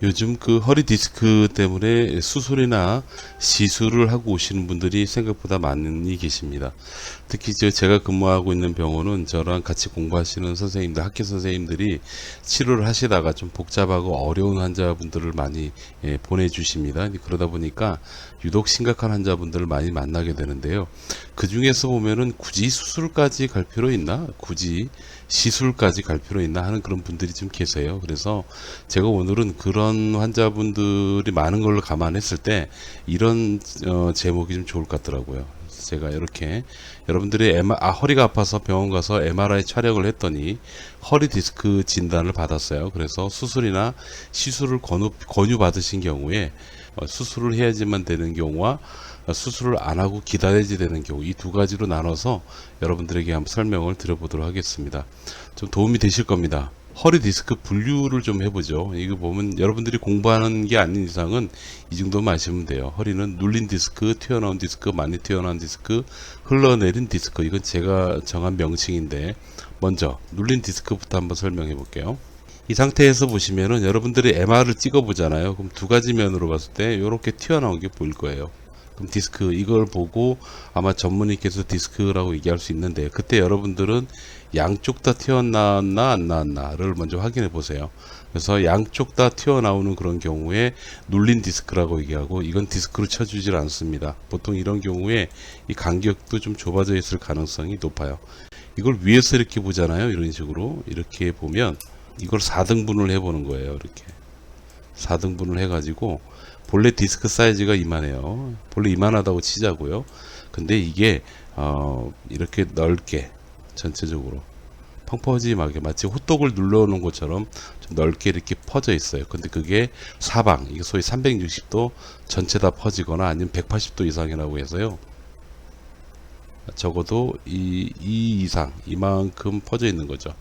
요즘 그 허리 디스크 때문에 수술이나 시술을 하고 오시는 분들이 생각보다 많이 계십니다. 특히 제가 근무하고 있는 병원은 저랑 같이 공부하시는 선생님들, 학교 선생님들이 치료를 하시다가 좀 복잡하고 어려운 환자분들을 많이 보내주십니다. 그러다 보니까 유독 심각한 환자분들을 많이 만나게 되는데요. 그 중에서 보면은 굳이 수술까지 갈 필요 있나? 굳이 시술까지 갈 필요 있나 하는 그런 분들이 좀 계세요. 그래서 제가 오늘은 그런 환자분들이 많은 걸로 감안했을 때 이런 제목이 좀 좋을 것 같더라고요. 제가 이렇게 여러분들이 허리가 아파서 병원 가서 MRI 촬영을 했더니 허리 디스크 진단을 받았어요. 그래서 수술이나 시술을 권유 받으신 경우에 수술을 해야지만 되는 경우와 수술을 안 하고 기다려야 되는 경우, 이 두 가지로 나눠서 여러분들에게 한번 설명을 드려보도록 하겠습니다. 좀 도움이 되실 겁니다. 허리 디스크 분류를 좀 해보죠. 이거 보면 여러분들이 공부하는 게 아닌 이상은 이 정도만 아시면 돼요. 허리는 눌린 디스크, 튀어나온 디스크, 많이 튀어나온 디스크, 흘러내린 디스크. 이건 제가 정한 명칭인데, 먼저 눌린 디스크부터 한번 설명해 볼게요. 이 상태에서 보시면은 여러분들이 MR을 찍어 보잖아요. 그럼 두 가지 면으로 봤을 때 이렇게 튀어나온 게 보일 거예요. 그럼 디스크, 이걸 보고 아마 전문의께서 디스크라고 얘기할 수 있는데, 그때 여러분들은 양쪽 다 튀어나왔나 안 나왔나를 먼저 확인해 보세요. 그래서 양쪽 다 튀어나오는 그런 경우에 눌린 디스크라고 얘기하고, 이건 디스크로 쳐주질 않습니다. 보통 이런 경우에 이 간격도 좀 좁아져 있을 가능성이 높아요. 이걸 위에서 이렇게 보잖아요. 이런 식으로 이렇게 보면 이걸 4등분을 해보는 거예요. 이렇게 4등분을 해가지고, 본래 디스크 사이즈가 이만해요. 본래 이만하다고 치자고요. 근데 이게 이렇게 넓게 전체적으로 펑퍼짐하게 마치 호떡을 눌러놓은 것처럼 좀 넓게 이렇게 퍼져 있어요. 근데 그게 사방, 이게 소위 360도 전체 다 퍼지거나 아니면 180도 이상이라고 해서요. 적어도 이 이상, 이만큼 퍼져 있는 거죠.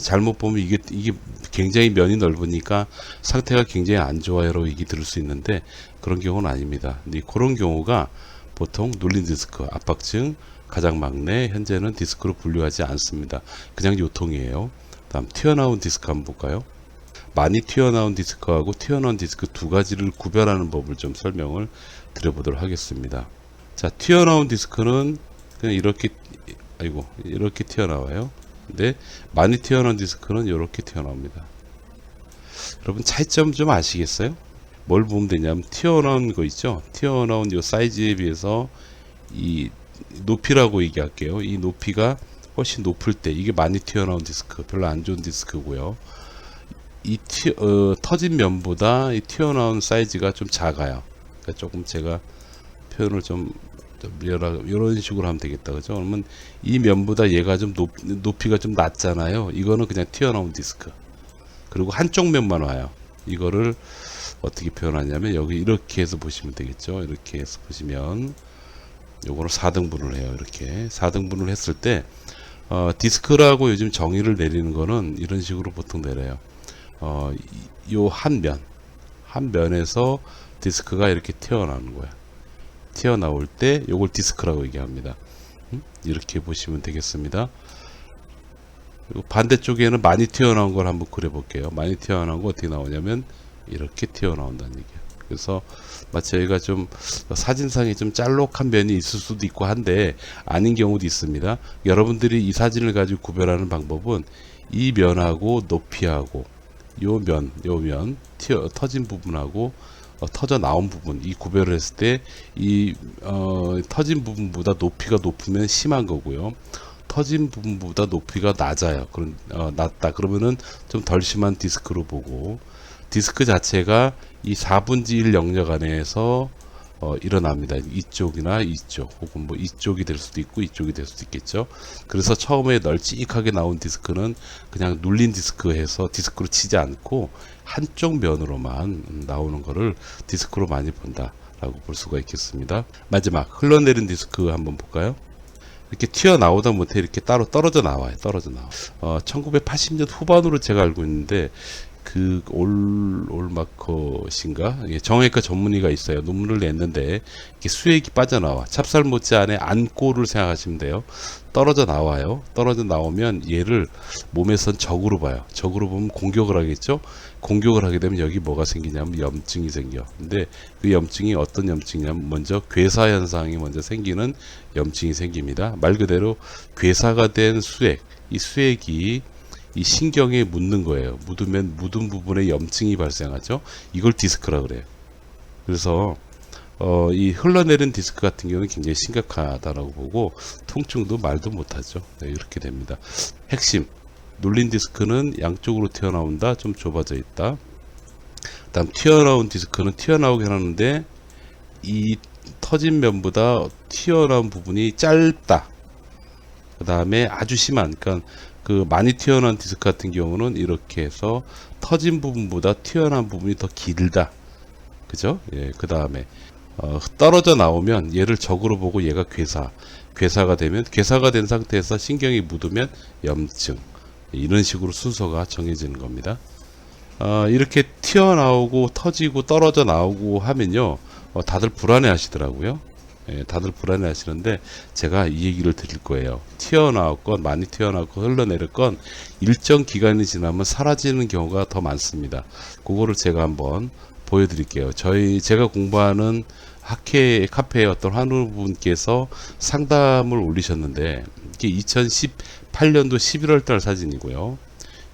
잘못 보면 이게 굉장히 면이 넓으니까 상태가 굉장히 안 좋아요라고 얘기 들을 수 있는데, 그런 경우는 아닙니다. 근데 그런 경우가 보통 눌린 디스크, 압박증, 가장 막내, 현재는 디스크로 분류하지 않습니다. 그냥 요통이에요. 다음 튀어나온 디스크 한번 볼까요? 많이 튀어나온 디스크하고 튀어나온 디스크 두 가지를 구별하는 법을 좀 설명을 드려보도록 하겠습니다. 자, 튀어나온 디스크는 그냥 이렇게 튀어나와요. 근데 많이 튀어나온 디스크는 이렇게 튀어나옵니다. 여러분 차이점 좀 아시겠어요? 뭘 보면 되냐면, 튀어나온 거 있죠? 튀어나온 이 사이즈에 비해서 이 높이라고 얘기할게요. 이 높이가 훨씬 높을 때 이게 많이 튀어나온 디스크, 별로 안 좋은 디스크고요. 이 터진 면보다 이 튀어나온 사이즈가 좀 작아요. 그러니까 조금 제가 표현을 좀 이런 식으로 하면 되겠다, 그죠? 그러면 이 면보다 얘가 좀 높이가 좀 낮잖아요. 이거는 그냥 튀어나온 디스크. 그리고 한쪽 면만 와요. 이거를 어떻게 표현하냐면, 여기 이렇게 해서 보시면 되겠죠. 이렇게 해서 보시면 요거를 4등분을 해요. 이렇게 4등분을 했을 때 디스크라고 요즘 정의를 내리는 거는 이런 식으로 보통 내려요. 요 한 면에서 디스크가 이렇게 튀어나오는 거야. 튀어나올 때 요걸 디스크라고 얘기합니다. 이렇게 보시면 되겠습니다. 그리고 반대쪽에는 많이 튀어나온 걸 한번 그려볼게요. 많이 튀어나온 거 어떻게 나오냐면 이렇게 튀어나온다는 얘기예요. 그래서 마치 여기가 좀 사진상에 좀 짤록한 면이 있을 수도 있고 한데, 아닌 경우도 있습니다. 여러분들이 이 사진을 가지고 구별하는 방법은 이 면하고 높이하고 요 면 터진 부분하고 터져 나온 부분, 이 구별을 했을 때 이 터진 부분보다 높이가 높으면 심한 거고요. 터진 부분보다 높이가 낮아요. 낮다 그러면은 좀 덜 심한 디스크로 보고, 디스크 자체가 이 4분의 1 영역 안에서 일어납니다. 이쪽이나 이쪽, 혹은 뭐 이쪽이 될 수도 있고 이쪽이 될 수도 있겠죠. 그래서 처음에 널찍하게 나온 디스크는 그냥 눌린 디스크 해서 디스크로 치지 않고 한쪽 면으로만 나오는 거를 디스크로 많이 본다라고 볼 수가 있겠습니다. 마지막 흘러내린 디스크 한번 볼까요? 이렇게 튀어나오다 못해 이렇게 따로 떨어져 나와요. 1980년 후반으로 제가 알고 있는데, 그 올마컷인가 정형외과 전문의가 있어요. 논문을 냈는데 이게 수액이 빠져나와. 찹쌀 못지않게 안고를 생각하시면 돼요. 떨어져 나와요. 떨어져 나오면 얘를 몸에선 적으로 봐요. 적으로 보면 공격을 하겠죠. 공격을 하게 되면 여기 뭐가 생기냐면 염증이 생겨. 근데 그 염증이 어떤 염증이냐면 먼저 괴사 현상이 먼저 생기는 염증이 생깁니다. 말 그대로 괴사가 된 수액, 이 수액이 이 신경에 묻는 거예요. 묻으면 묻은 부분에 염증이 발생하죠. 이걸 디스크라 그래요. 그래서 이 흘러내린 디스크 같은 경우는 굉장히 심각하다라고 보고 통증도 말도 못하죠. 네, 이렇게 됩니다. 핵심 눌린 디스크는 양쪽으로 튀어나온다. 좀 좁아져 있다. 다음 튀어나온 디스크는 튀어나오게 하는데 이 터진 면보다 튀어나온 부분이 짧다. 그 다음에 아주 심한, 그러니까 그 많이 튀어나온 디스크 같은 경우는 이렇게 해서 터진 부분보다 튀어나온 부분이 더 길다. 그죠? 예, 그 다음에 떨어져 나오면 얘를 적으로 보고 얘가 괴사가 되면 괴사가 된 상태에서 신경이 묻으면 염증. 이런 식으로 순서가 정해지는 겁니다. 이렇게 튀어나오고 터지고 떨어져 나오고 하면요, 다들 불안해 하시더라고요. 예, 다들 불안해 하시는데 제가 이 얘기를 드릴 거예요. 튀어나왔건 많이 튀어나왔고 흘러내렸건 일정 기간이 지나면 사라지는 경우가 더 많습니다. 그거를 제가 한번 보여드릴게요. 제가 공부하는 학회 카페에 어떤 한우분께서 상담을 올리셨는데 이게 2018년도 11월 달 사진이고요.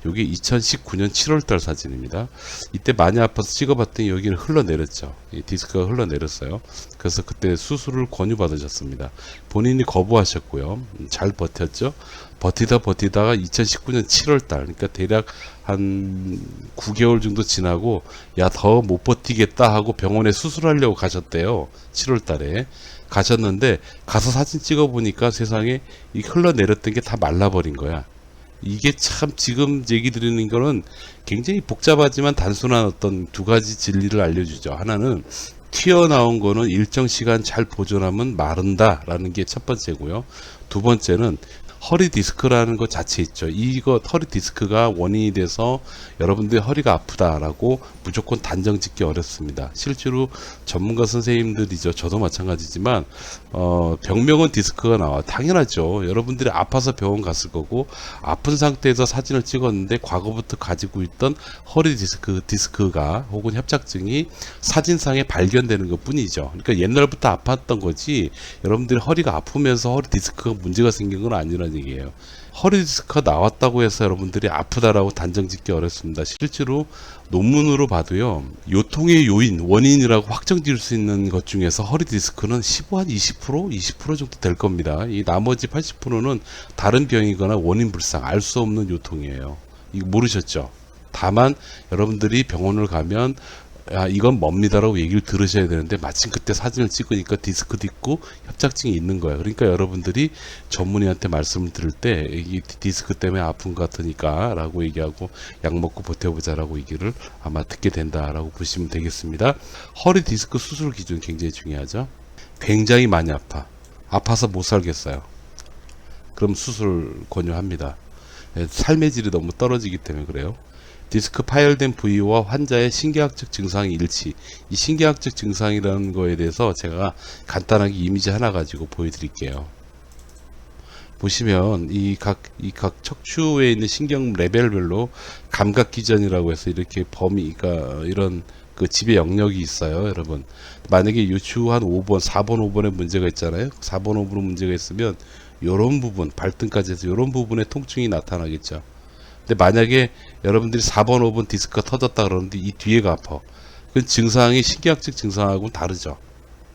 여기 2019년 7월 달 사진입니다. 이때 많이 아파서 찍어봤더니 여기는 흘러내렸죠. 이 디스크가 흘러내렸어요. 그래서 그때 수술을 권유받으셨습니다. 본인이 거부하셨고요. 잘 버텼죠. 버티다가 2019년 7월 달, 그러니까 대략 한 9개월 정도 지나고 야, 더 못 버티겠다 하고 병원에 수술하려고 가셨대요. 7월 달에 가셨는데 가서 사진 찍어보니까 세상에 이 흘러내렸던 게 다 말라버린 거야. 이게 참 지금 얘기 드리는 거는 굉장히 복잡하지만 단순한 어떤 두 가지 진리를 알려주죠. 하나는 튀어나온 거는 일정 시간 잘 보존하면 마른다 라는 게 첫 번째고요. 두 번째는 허리 디스크라는 것 자체 있죠. 이거 허리 디스크가 원인이 돼서 여러분들이 허리가 아프다라고 무조건 단정 짓기 어렵습니다. 실제로 전문가 선생님들이죠. 저도 마찬가지지만 병명은 디스크가 나와. 당연하죠. 여러분들이 아파서 병원 갔을 거고 아픈 상태에서 사진을 찍었는데 과거부터 가지고 있던 허리 디스크가 혹은 협착증이 사진상에 발견되는 것 뿐이죠. 그러니까 옛날부터 아팠던 거지 여러분들이 허리가 아프면서 허리 디스크가 문제가 생긴 건 아니라는 얘기예요. 허리 디스크가 나왔다고 해서 여러분들이 아프다라고 단정 짓기 어렵습니다. 실제로 논문으로 봐도요, 요통의 요인, 원인이라고 확정 지을 수 있는 것 중에서 허리 디스크는 한 20% 정도 될 겁니다. 이 나머지 80%는 다른 병이거나 원인 불상, 알 수 없는 요통이에요. 이거 모르셨죠? 다만 여러분들이 병원을 가면 이건 뭡니다라고 얘기를 들으셔야 되는데 마침 그때 사진을 찍으니까 디스크도 있고 협착증이 있는 거예요. 그러니까 여러분들이 전문의한테 말씀을 들을 때 이 디스크 때문에 아픈 것 같으니까 라고 얘기하고 약 먹고 버텨보자 라고 얘기를 아마 듣게 된다라고 보시면 되겠습니다. 허리 디스크 수술 기준 굉장히 중요하죠. 굉장히 많이 아파서 못 살겠어요. 그럼 수술 권유합니다. 삶의 질이 너무 떨어지기 때문에 그래요. 디스크 파열된 부위와 환자의 신경학적 증상의 일치. 이 신경학적 증상이라는 거에 대해서 제가 간단하게 이미지 하나 가지고 보여드릴게요. 보시면 이 각 척추에 있는 신경 레벨별로 감각 기전이라고 해서 이렇게 범위가 이런 그 지배 영역이 있어요, 여러분. 만약에 유추 한 5번, 4번, 5번에 문제가 있잖아요. 4번, 5번에 문제가 있으면 요런 부분, 발등까지 해서 요런 부분에 통증이 나타나겠죠. 근데 만약에 여러분들이 4번, 5번 디스크가 터졌다 그러는데 이 뒤에가 아파. 그 증상이 신경학적 증상하고는 다르죠.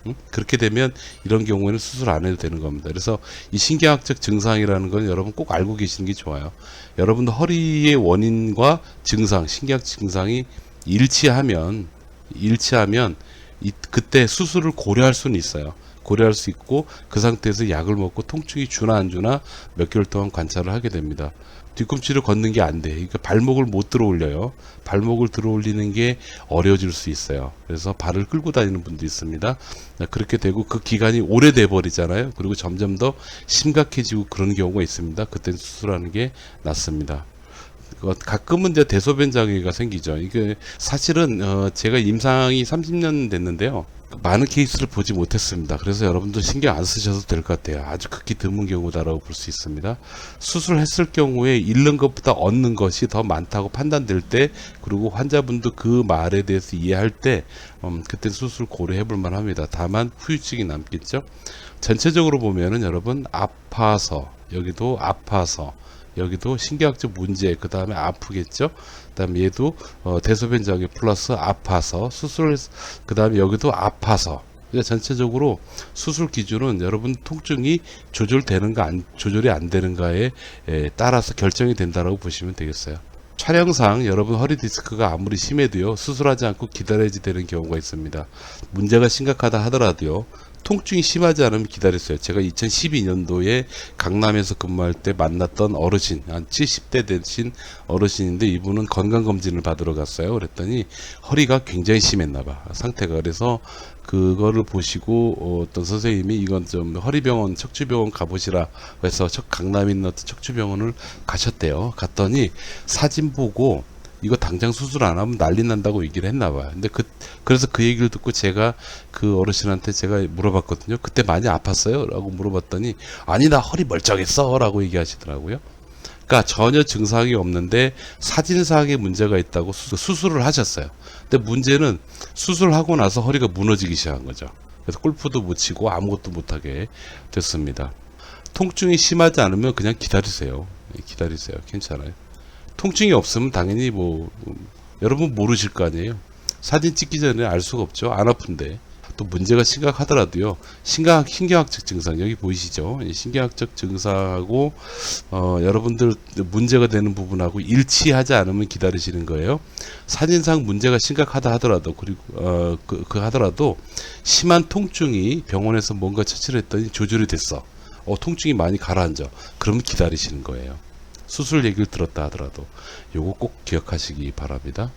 응? 그렇게 되면 이런 경우에는 수술 안 해도 되는 겁니다. 그래서 이 신경학적 증상이라는 건 여러분 꼭 알고 계시는 게 좋아요. 여러분들 허리의 원인과 증상, 신경학적 증상이 일치하면 그때 수술을 고려할 수는 있어요. 고려할 수 있고 그 상태에서 약을 먹고 통증이 주나 안 주나 몇 개월 동안 관찰을 하게 됩니다. 뒤꿈치를 걷는 게 안 돼. 그러니까 발목을 못 들어 올려요. 발목을 들어 올리는 게 어려워질 수 있어요. 그래서 발을 끌고 다니는 분도 있습니다. 그렇게 되고 그 기간이 오래돼 버리잖아요. 그리고 점점 더 심각해지고 그런 경우가 있습니다. 그때는 수술하는 게 낫습니다. 가끔은 이제 대소변 장애가 생기죠. 이게 사실은 제가 임상이 30년 됐는데요. 많은 케이스를 보지 못했습니다. 그래서 여러분도 신경 안 쓰셔도 될 것 같아요. 아주 극히 드문 경우다라고 볼 수 있습니다. 수술했을 경우에 잃는 것보다 얻는 것이 더 많다고 판단될 때, 그리고 환자분도 그 말에 대해서 이해할 때, 그때 수술 고려해 볼 만합니다. 다만 후유증이 남겠죠. 전체적으로 보면은 여러분, 아파서, 여기도 아파서, 여기도 신경학적 문제, 그 다음에 아프겠죠. 그 다음에 얘도 대소변 장애 플러스 아파서 수술, 그 다음에 여기도 아파서. 그러니까 전체적으로 수술 기준은 여러분 통증이 조절되는가 조절이 안 되는가에 따라서 결정이 된다라고 보시면 되겠어요. 촬영상 여러분 허리 디스크가 아무리 심해도요, 수술하지 않고 기다려야 되는 경우가 있습니다. 문제가 심각하다 하더라도요, 통증이 심하지 않으면 기다렸어요. 제가 2012년도에 강남에서 근무할 때 만났던 어르신, 한 70대 되신 어르신인데, 이분은 건강검진을 받으러 갔어요. 그랬더니 허리가 굉장히 심했나봐, 상태가. 그래서 그거를 보시고 어떤 선생님이 이건 좀 허리병원, 척추병원 가보시라 해서 강남에 있는 어떤 척추병원을 가셨대요. 갔더니 사진 보고 이거 당장 수술 안 하면 난리 난다고 얘기를 했나 봐요. 근데 그래서 그 얘기를 듣고 제가 그 어르신한테 제가 물어봤거든요. 그때 많이 아팠어요? 라고 물어봤더니, 아니, 나 허리 멀쩡했어 라고 얘기하시더라고요. 그러니까 전혀 증상이 없는데 사진상에 문제가 있다고 수술을 하셨어요. 근데 문제는 수술하고 나서 허리가 무너지기 시작한 거죠. 그래서 골프도 못 치고 아무것도 못하게 됐습니다. 통증이 심하지 않으면 그냥 기다리세요. 기다리세요. 괜찮아요. 통증이 없으면 당연히 여러분 모르실 거 아니에요. 사진 찍기 전에 알 수가 없죠. 안 아픈데. 또 문제가 심각하더라도요, 신경학적 증상, 여기 보이시죠? 신경학적 증상하고 여러분들 문제가 되는 부분하고 일치하지 않으면 기다리시는 거예요. 사진상 문제가 심각하다 하더라도, 그리고 하더라도 심한 통증이 병원에서 뭔가 처치를 했더니 조절이 됐어. 통증이 많이 가라앉아. 그러면 기다리시는 거예요. 수술 얘기를 들었다 하더라도 요거 꼭 기억하시기 바랍니다.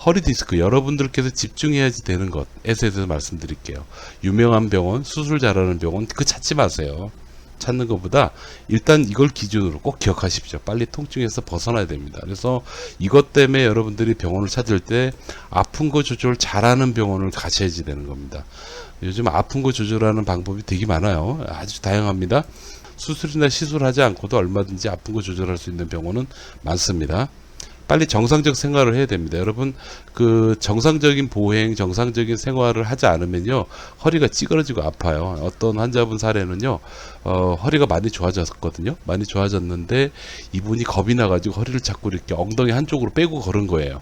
허리 디스크, 여러분들께서 집중해야지 되는 것에 대해서 말씀드릴게요. 유명한 병원, 수술 잘하는 병원 그거 찾지 마세요. 찾는 것보다 일단 이걸 기준으로 꼭 기억하십시오. 빨리 통증에서 벗어나야 됩니다. 그래서 이것 때문에 여러분들이 병원을 찾을 때 아픈 거 조절 잘하는 병원을 가셔야지 되는 겁니다. 요즘 아픈 거 조절하는 방법이 되게 많아요. 아주 다양합니다. 수술이나 시술하지 않고도 얼마든지 아픈 거 조절할 수 있는 병원은 많습니다. 빨리 정상적 생활을 해야 됩니다. 여러분, 그 정상적인 보행, 정상적인 생활을 하지 않으면요, 허리가 찌그러지고 아파요. 어떤 환자분 사례는요, 허리가 많이 좋아졌거든요. 많이 좋아졌는데 이분이 겁이 나가지고 허리를 자꾸 이렇게 엉덩이 한쪽으로 빼고 걸은 거예요.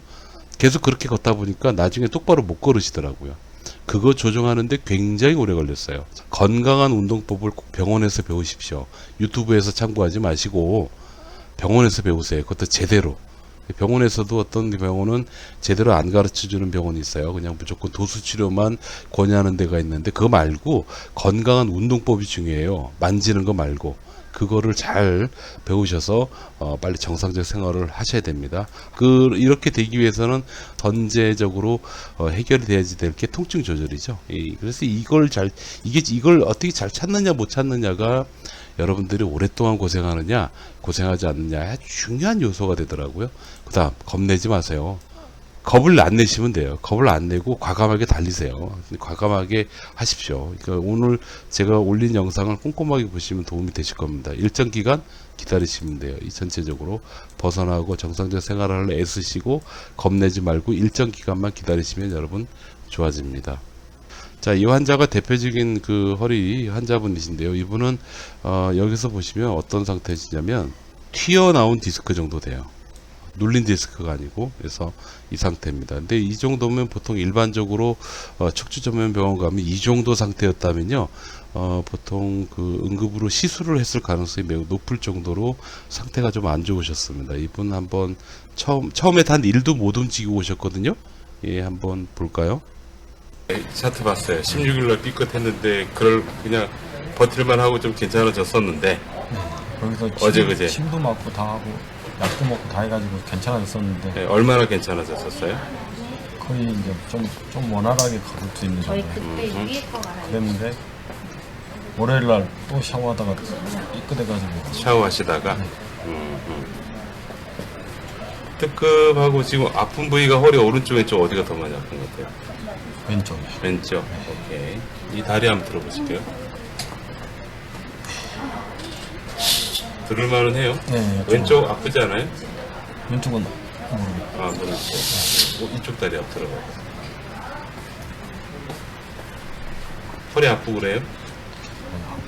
계속 그렇게 걷다 보니까 나중에 똑바로 못 걸으시더라고요. 그거 조정하는데 굉장히 오래 걸렸어요. 건강한 운동법을 꼭 병원에서 배우십시오. 유튜브에서 참고하지 마시고 병원에서 배우세요. 그것도 제대로. 병원에서도 어떤 병원은 제대로 안 가르쳐주는 병원이 있어요. 그냥 무조건 도수치료만 권유하는 데가 있는데, 그거 말고 건강한 운동법이 중요해요. 만지는 거 말고. 그거를 잘 배우셔서 빨리 정상적 생활을 하셔야 됩니다. 이렇게 되기 위해서는 전제적으로 해결이 돼야지 될 게 통증 조절이죠. 그래서 이걸 어떻게 잘 찾느냐 못 찾느냐가 여러분들이 오랫동안 고생하느냐 고생하지 않느냐 중요한 요소가 되더라고요. 그 다음, 겁내지 마세요. 겁을 안 내시면 돼요. 겁을 안 내고 과감하게 달리세요. 과감하게 하십시오. 그러니까 오늘 제가 올린 영상을 꼼꼼하게 보시면 도움이 되실 겁니다. 일정 기간 기다리시면 돼요. 이 전체적으로 벗어나고 정상적 생활을 애쓰시고 겁내지 말고 일정 기간만 기다리시면 여러분 좋아집니다. 자, 이 환자가 대표적인 그 허리 환자분이신데요. 이분은 여기서 보시면 어떤 상태시냐면 튀어나온 디스크 정도 돼요. 눌린 디스크가 아니고. 그래서 이 상태입니다. 근데 이 정도면 보통 일반적으로 척추 전문 병원 가면 이 정도 상태였다면요, 보통 그 응급으로 시술을 했을 가능성이 매우 높을 정도로 상태가 좀 안 좋으셨습니다. 이분 한번 처음에 단 1도 못 움직이고 오셨거든요. 예, 한번 볼까요? 차트 봤어요. 16일날 삐끗했는데 그냥 버틸만 하고 좀 괜찮아졌었는데, 거기서 어제 그제 침도 맞고 다 하고 약도 먹고 다 해가지고 괜찮아졌었는데, 네, 얼마나 괜찮아졌었어요? 거의 이제 좀 원활하게 걸을 수 있는 저희 정도 그때 위에서가 그랬는데, 월요일날 또 샤워하다가 삐끗해가지고 샤워하시다가 특급하고 지금 아픈 부위가 허리 오른쪽 왼쪽 어디가 더 많이 아픈 것 같아요? 왼쪽이요. 왼쪽. 오케이. 이 다리 한번 들어보실게요. 들을만은 해요. 네, 왼쪽 아프지 않아요? 왼쪽은 모르겠어요. 아, 모르겠어요. 이쪽 다리 한번 들어봐요. 허리 아프고 그래요?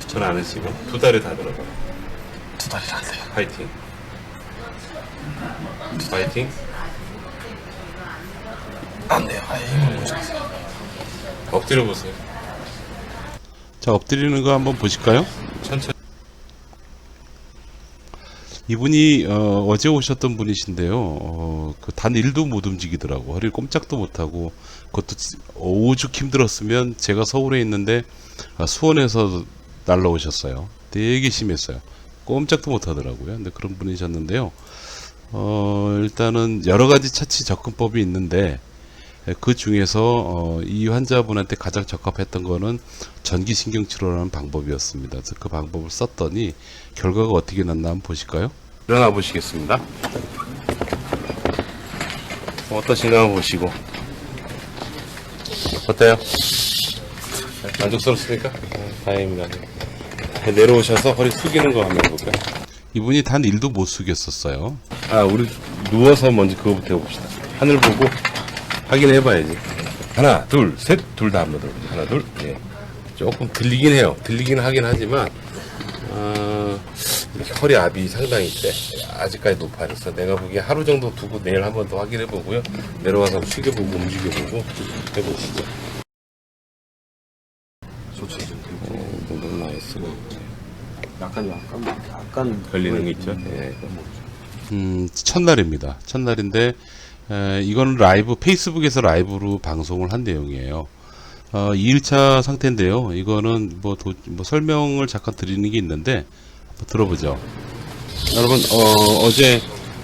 전 안 하시고 두 다리 다 들어봐요. 두 다리를 안 돼요. 파이팅. 파이팅. 안 돼요. 아예 힘을 못 주겠어요. 엎드려 보세요. 자, 엎드리는 거 한번 보실까요? 천천히. 이분이 어제 오셨던 분이신데요. 그 단 1도 못 움직이더라고. 허리를 꼼짝도 못하고 그것도 오죽 힘들었으면 제가 서울에 있는데 수원에서 날라오셨어요. 되게 심했어요. 꼼짝도 못하더라고요. 근데 그런 분이셨는데요. 일단은 여러 가지 처치 접근법이 있는데 그 중에서 이 환자분한테 가장 적합했던 거는 전기신경치료라는 방법이었습니다. 그래서 그 방법을 썼더니 결과가 어떻게 났나 한번 보실까요? 일어나 보시겠습니다. 어떠신가 한번 보시고. 어때요? 만족스럽습니까? 다행입니다. 내려오셔서 허리 숙이는 거 한번 해볼까요? 이분이 단 1도 못 숙였었어요. 우리 누워서 먼저 그거부터 해봅시다. 하늘 보고 확인해 봐야지. 하나, 둘, 셋, 둘 다 한번 들어보세요. 하나, 둘, 예. 조금 들리긴 해요. 들리긴 하긴 하지만, 허리 압이 상당히 세. 아직까지 높아요. 그래서 내가 보기에 하루 정도 두고 내일 한번 더 확인해 보고요. 내려와서 숙여보고 움직여보고 해보시죠. 좋죠. 너무 나이스. 약간 걸리는 게 있죠. 예. 첫날입니다. 첫날인데, 이거는 라이브, 페이스북에서 라이브로 방송을 한 내용이에요. 2일차 상태인데요. 이거는 뭐 설명을 잠깐 드리는 게 있는데, 한번 들어보죠. 여러분, 어제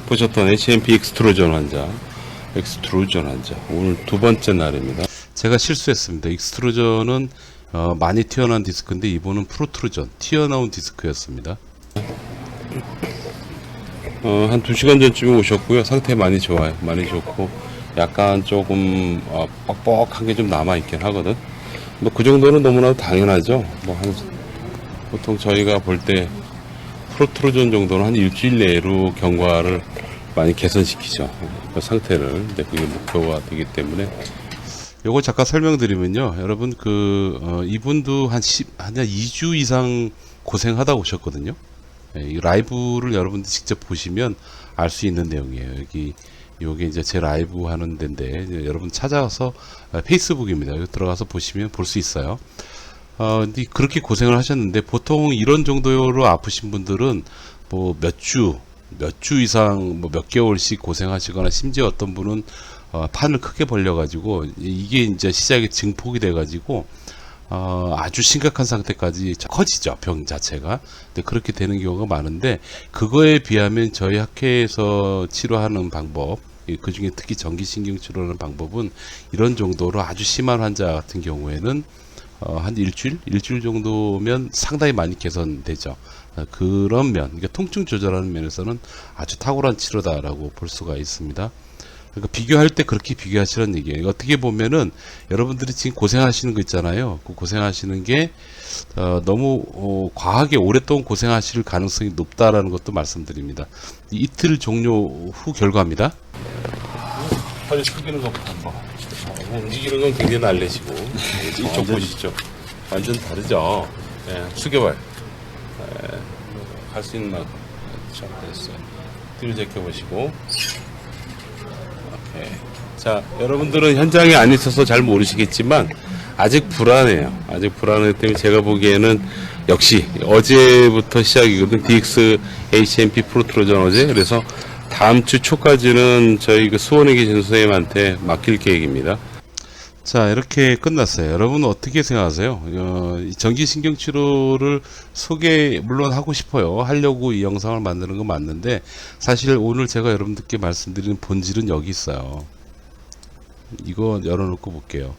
보셨던 HMP 익스트루전 환자, 오늘 두 번째 날입니다. 제가 실수했습니다. 익스트루전은 많이 튀어나온 디스크인데, 이분은 프로트루전, 튀어나온 디스크였습니다. 한 2시간 전쯤에 오셨고요. 상태 많이 좋아요. 많이 좋고 약간 조금 뻑뻑한 게 좀 남아있긴 하거든. 뭐 그 정도는 너무나도 당연하죠. 보통 저희가 볼 때 프로트루전 정도는 한 일주일 내로 경과를 많이 개선시키죠. 그 상태를. 근데 그게 목표가 되기 때문에 요거 잠깐 설명드리면요. 여러분 이분도 한 2주 이상 고생하다 오셨거든요. 이 라이브를 여러분들 직접 보시면 알 수 있는 내용이에요. 요게 이제 제 라이브 하는 데인데, 이제 여러분 찾아서 페이스북입니다. 여기 들어가서 보시면 볼 수 있어요. 근데 그렇게 고생을 하셨는데, 보통 이런 정도로 아프신 분들은 뭐 몇 주 이상 뭐 몇 개월씩 고생하시거나, 심지어 어떤 분은 판을 크게 벌려가지고, 이게 이제 시작이 증폭이 돼가지고, 아주 심각한 상태까지 커지죠, 병 자체가. 근데 그렇게 되는 경우가 많은데, 그거에 비하면 저희 학회에서 치료하는 방법, 그 중에 특히 전기신경 치료하는 방법은 이런 정도로 아주 심한 환자 같은 경우에는 한 일주일 정도면 상당히 많이 개선되죠. 그런 그러니까 통증 조절하는 면에서는 아주 탁월한 치료다라고 볼 수가 있습니다. 그러니까 비교할 때 그렇게 비교하시라는 얘기예요. 어떻게 보면은 여러분들이 지금 고생하시는 거 있잖아요. 그 고생하시는 게 너무 과하게 오랫동안 고생하실 가능성이 높다라는 것도 말씀드립니다. 이틀 종료 후 결과입니다. 허리 숙이는 것부터 한번. 움직이는 건 굉장히 날래시고 이쪽 보시죠. 완전 다르죠. 숙여봐요. 할 수 있는 만큼 잘 됐어요. 뒤로 제껴보시고. 자, 여러분들은 현장에 안 있어서 잘 모르시겠지만 아직 불안해요. 아직 불안하기 때문에 제가 보기에는 역시 어제부터 시작이거든. DX HMP 프로트루전 어제. 그래서 다음 주 초까지는 저희 수원에 계신 선생님한테 맡길 계획입니다. 자, 이렇게 끝났어요. 여러분 어떻게 생각하세요? 전기신경치료를 물론 하고 싶어요. 하려고 이 영상을 만드는 건 맞는데, 사실 오늘 제가 여러분들께 말씀드리는 본질은 여기 있어요. 이거 열어놓고 볼게요.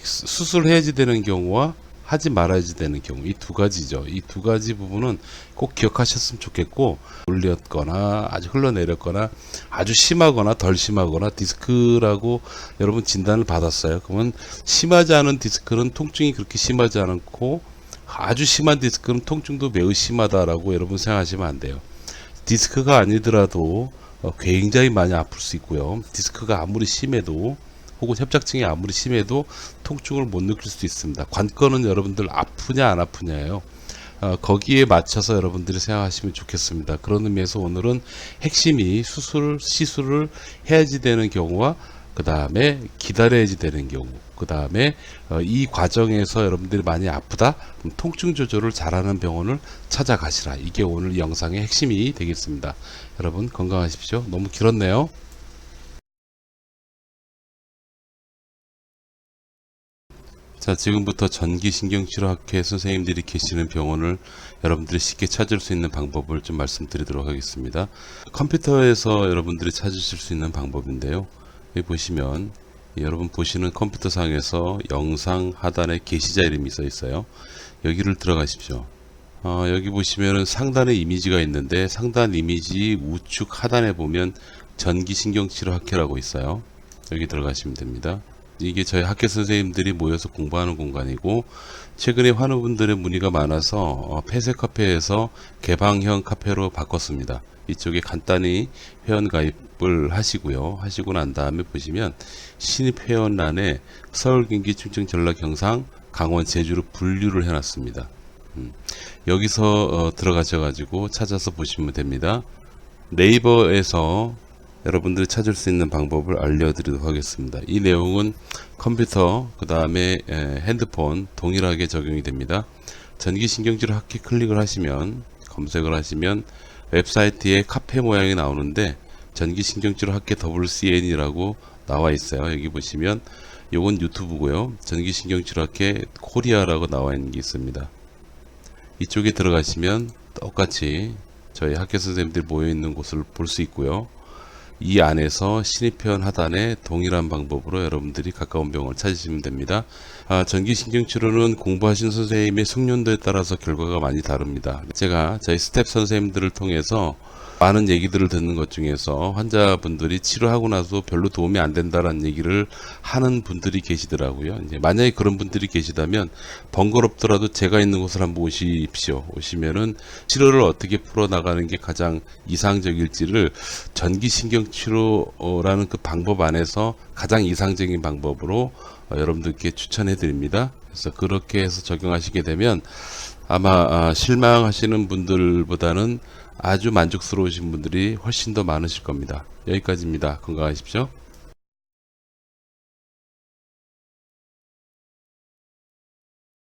수술 해야지 되는 경우와 하지 말아야지 되는 경우, 이 두 가지죠. 이 두 가지 부분은 꼭 기억하셨으면 좋겠고, 올렸거나 아주 흘러내렸거나 아주 심하거나 덜 심하거나 디스크라고 여러분 진단을 받았어요. 그러면 심하지 않은 디스크는 통증이 그렇게 심하지 않고, 아주 심한 디스크는 통증도 매우 심하다라고 여러분 생각하시면 안 돼요. 디스크가 아니더라도 굉장히 많이 아플 수 있고요. 디스크가 아무리 심해도, 혹은 협착증이 아무리 심해도 통증을 못 느낄 수 있습니다. 관건은 여러분들 아프냐 안 아프냐예요. 거기에 맞춰서 여러분들이 생각하시면 좋겠습니다. 그런 의미에서 오늘은 핵심이 시술을 해야지 되는 경우와 그 다음에 기다려야지 되는 경우, 그 다음에 이 과정에서 여러분들이 많이 아프다, 그럼 통증 조절을 잘하는 병원을 찾아가시라. 이게 오늘 영상의 핵심이 되겠습니다. 여러분 건강하십시오. 너무 길었네요. 자, 지금부터 전기신경치료학회 선생님들이 계시는 병원을 여러분들이 쉽게 찾을 수 있는 방법을 좀 말씀드리도록 하겠습니다. 컴퓨터에서 여러분들이 찾으실 수 있는 방법인데요. 여기 보시면 여러분 보시는 컴퓨터 상에서 영상 하단에 게시자 이름이 써 있어요. 여기를 들어가십시오. 여기 보시면은 상단에 이미지가 있는데, 상단 이미지 우측 하단에 보면 전기신경치료학회라고 있어요. 여기 들어가시면 됩니다. 이게 저희 학교 선생님들이 모여서 공부하는 공간이고, 최근에 환우분들의 문의가 많아서 폐쇄 카페에서 개방형 카페로 바꿨습니다. 이쪽에 간단히 회원 가입을 하시고요. 하시고 난 다음에 보시면 신입 회원란에 서울, 경기, 충청, 전라, 경상, 강원, 제주로 분류를 해놨습니다. 여기서 들어가셔가지고 찾아서 보시면 됩니다. 네이버에서 여러분들이 찾을 수 있는 방법을 알려드리도록 하겠습니다. 이 내용은 컴퓨터, 그 다음에 핸드폰 동일하게 적용이 됩니다. 전기신경치료학회 클릭을 하시면, 검색을 하시면 웹사이트에 카페 모양이 나오는데, 전기신경치료학회 WCN이라고 나와 있어요. 여기 보시면 요건 유튜브고요. 전기신경치료학회 코리아라고 나와 있는 게 있습니다. 이쪽에 들어가시면 똑같이 저희 학교 선생님들이 모여 있는 곳을 볼 수 있고요. 이 안에서 신입회원 하단에 동일한 방법으로 여러분들이 가까운 병원을 찾으시면 됩니다. 전기신경치료는 공부하신 선생님의 숙련도에 따라서 결과가 많이 다릅니다. 제가 저희 스텝 선생님들을 통해서 많은 얘기들을 듣는 것 중에서 환자분들이 치료하고 나서 별로 도움이 안 된다라는 얘기를 하는 분들이 계시더라고요. 이제 만약에 그런 분들이 계시다면 번거롭더라도 제가 있는 곳을 한번 오십시오. 오시면은 치료를 어떻게 풀어나가는 게 가장 이상적일지를 전기신경치료라는 그 방법 안에서 가장 이상적인 방법으로 여러분들께 추천해 드립니다. 그래서 그렇게 해서 적용하시게 되면 아마 실망하시는 분들보다는 아주 만족스러우신 분들이 훨씬 더 많으실 겁니다. 여기까지입니다. 건강하십시오.